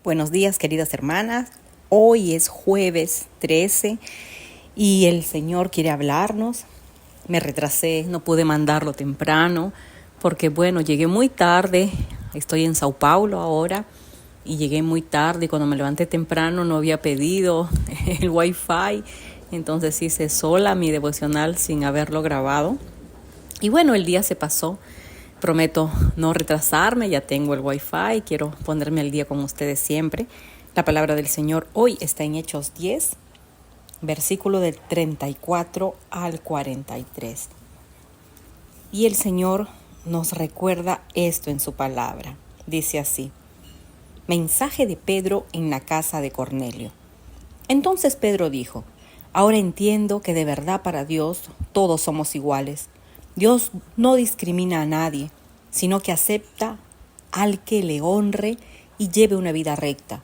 Buenos días, queridas hermanas. Hoy es jueves 13 y el Señor quiere hablarnos. Me retrasé, no pude mandarlo temprano porque, llegué muy tarde. Estoy en Sao Paulo ahora y llegué muy tarde y cuando me levanté temprano no había pedido el Wi-Fi. Entonces hice sola mi devocional sin haberlo grabado. Y el día se pasó. Prometo no retrasarme, ya tengo el Wi-Fi, quiero ponerme al día con ustedes siempre. La palabra del Señor hoy está en Hechos 10, versículo del 34 al 43. Y el Señor nos recuerda esto en su palabra. Dice así: mensaje de Pedro en la casa de Cornelio. Entonces Pedro dijo: ahora entiendo que de verdad para Dios todos somos iguales. Dios no discrimina a nadie, sino que acepta al que le honre y lleve una vida recta.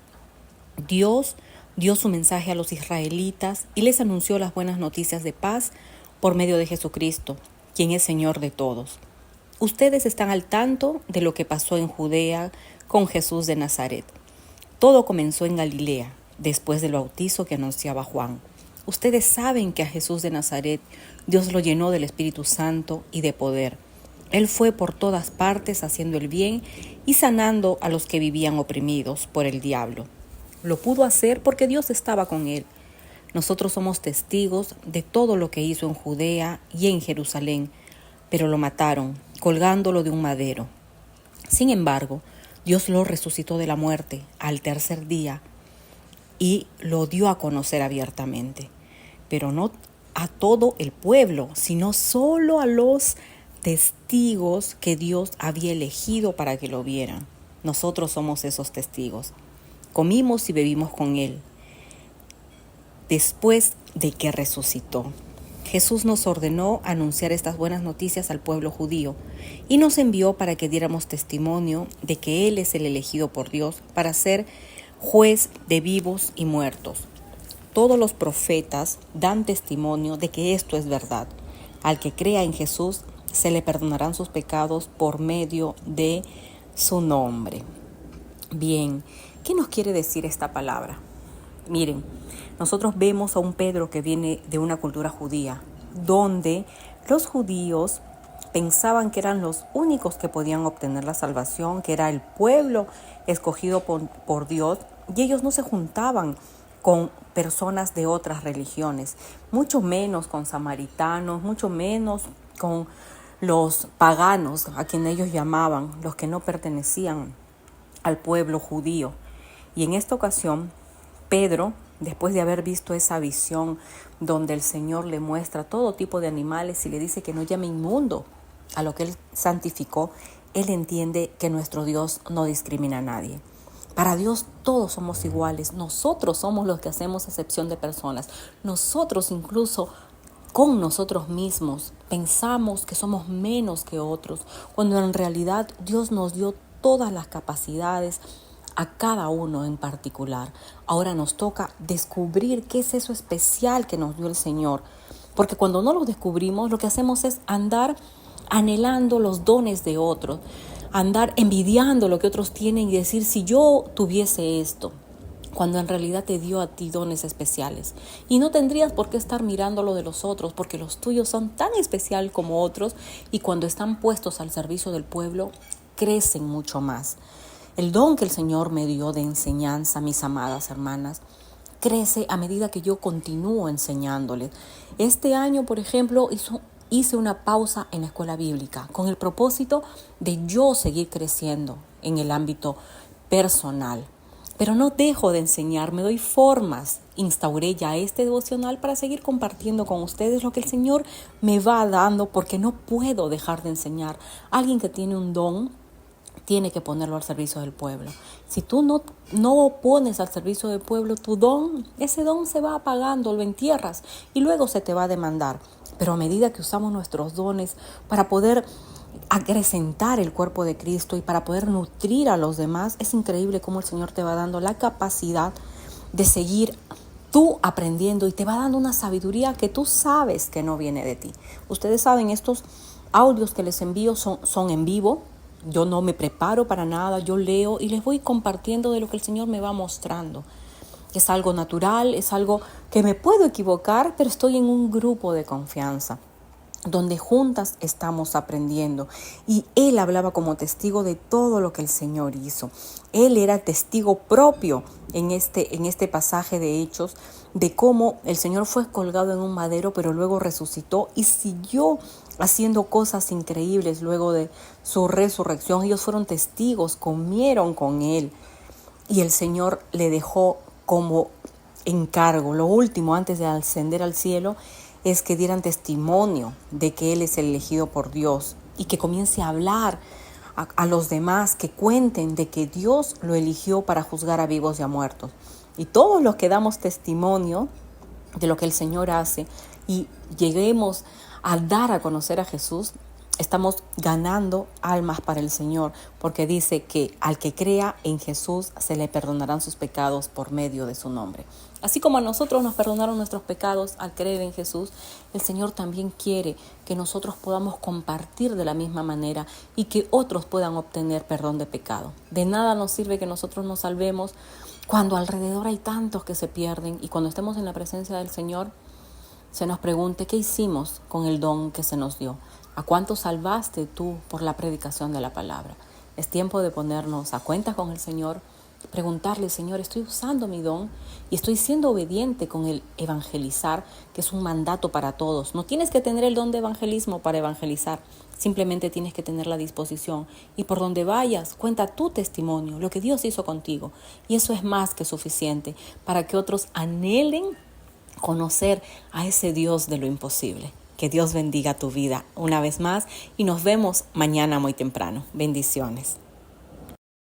Dios dio su mensaje a los israelitas y les anunció las buenas noticias de paz por medio de Jesucristo, quien es Señor de todos. Ustedes están al tanto de lo que pasó en Judea con Jesús de Nazaret. Todo comenzó en Galilea, después del bautizo que anunciaba Juan. Ustedes saben que a Jesús de Nazaret Dios lo llenó del Espíritu Santo y de poder. Él fue por todas partes haciendo el bien y sanando a los que vivían oprimidos por el diablo. Lo pudo hacer porque Dios estaba con él. Nosotros somos testigos de todo lo que hizo en Judea y en Jerusalén, pero lo mataron, colgándolo de un madero. Sin embargo, Dios lo resucitó de la muerte al tercer día y lo dio a conocer abiertamente, pero no a todo el pueblo, sino solo a los testigos que Dios había elegido para que lo vieran. Nosotros somos esos testigos. Comimos y bebimos con Él después de que resucitó. Jesús nos ordenó anunciar estas buenas noticias al pueblo judío y nos envió para que diéramos testimonio de que Él es el elegido por Dios para ser juez de vivos y muertos. Todos los profetas dan testimonio de que esto es verdad. Al que crea en Jesús se le perdonarán sus pecados por medio de su nombre. Bien, ¿qué nos quiere decir esta palabra? Miren, nosotros vemos a un Pedro que viene de una cultura judía, donde los judíos pensaban que eran los únicos que podían obtener la salvación, que era el pueblo escogido por Dios, y ellos no se juntaban con personas de otras religiones, mucho menos con samaritanos, mucho menos con los paganos, a quien ellos llamaban, los que no pertenecían al pueblo judío. Y en esta ocasión, Pedro, después de haber visto esa visión donde el Señor le muestra todo tipo de animales y le dice que no llame inmundo a lo que Él santificó, Él entiende que nuestro Dios no discrimina a nadie. Para Dios todos somos iguales. Nosotros somos los que hacemos excepción de personas. Nosotros incluso con nosotros mismos pensamos que somos menos que otros, cuando en realidad Dios nos dio todas las capacidades a cada uno en particular. Ahora nos toca descubrir qué es eso especial que nos dio el Señor, porque cuando no lo descubrimos, lo que hacemos es andar anhelando los dones de otros, andar envidiando lo que otros tienen y decir: si yo tuviese esto, cuando en realidad te dio a ti dones especiales. Y no tendrías por qué estar mirando lo de los otros, porque los tuyos son tan especial como otros, y cuando están puestos al servicio del pueblo, crecen mucho más. El don que el Señor me dio de enseñanza, mis amadas hermanas, crece a medida que yo continúo enseñándoles. Este año, por ejemplo, hice una pausa en la escuela bíblica con el propósito de yo seguir creciendo en el ámbito personal. Pero no dejo de enseñar, me doy formas. Instauré ya este devocional para seguir compartiendo con ustedes lo que el Señor me va dando, porque no puedo dejar de enseñar. Alguien que tiene un don tiene que ponerlo al servicio del pueblo. Si tú no pones al servicio del pueblo tu don, ese don se va apagando, lo entierras y luego se te va a demandar. Pero a medida que usamos nuestros dones para poder acrecentar el cuerpo de Cristo y para poder nutrir a los demás, es increíble cómo el Señor te va dando la capacidad de seguir tú aprendiendo y te va dando una sabiduría que tú sabes que no viene de ti. Ustedes saben, estos audios que les envío son en vivo. Yo no me preparo para nada, yo leo y les voy compartiendo de lo que el Señor me va mostrando. Es algo natural, es algo que me puedo equivocar, pero estoy en un grupo de confianza donde juntas estamos aprendiendo. Y él hablaba como testigo de todo lo que el Señor hizo. Él era testigo propio en este pasaje de Hechos de cómo el Señor fue colgado en un madero, pero luego resucitó y siguió haciendo cosas increíbles luego de su resurrección. Ellos fueron testigos, comieron con él y el Señor le dejó como encargo. Lo último antes de ascender al cielo es que dieran testimonio de que Él es el elegido por Dios y que comience a hablar a los demás, que cuenten de que Dios lo eligió para juzgar a vivos y a muertos. Y todos los que damos testimonio de lo que el Señor hace y lleguemos a dar a conocer a Jesús, estamos ganando almas para el Señor, porque dice que al que crea en Jesús se le perdonarán sus pecados por medio de su nombre. Así como a nosotros nos perdonaron nuestros pecados al creer en Jesús, el Señor también quiere que nosotros podamos compartir de la misma manera y que otros puedan obtener perdón de pecado. De nada nos sirve que nosotros nos salvemos cuando alrededor hay tantos que se pierden, y cuando estemos en la presencia del Señor se nos pregunte qué hicimos con el don que se nos dio. ¿A cuántos salvaste tú por la predicación de la palabra? Es tiempo de ponernos a cuenta con el Señor, preguntarle: Señor, estoy usando mi don y estoy siendo obediente con el evangelizar, que es un mandato para todos. No tienes que tener el don de evangelismo para evangelizar, simplemente tienes que tener la disposición. Y por donde vayas, cuenta tu testimonio, lo que Dios hizo contigo. Y eso es más que suficiente para que otros anhelen conocer a ese Dios de lo imposible. Que Dios bendiga tu vida una vez más y nos vemos mañana muy temprano. Bendiciones.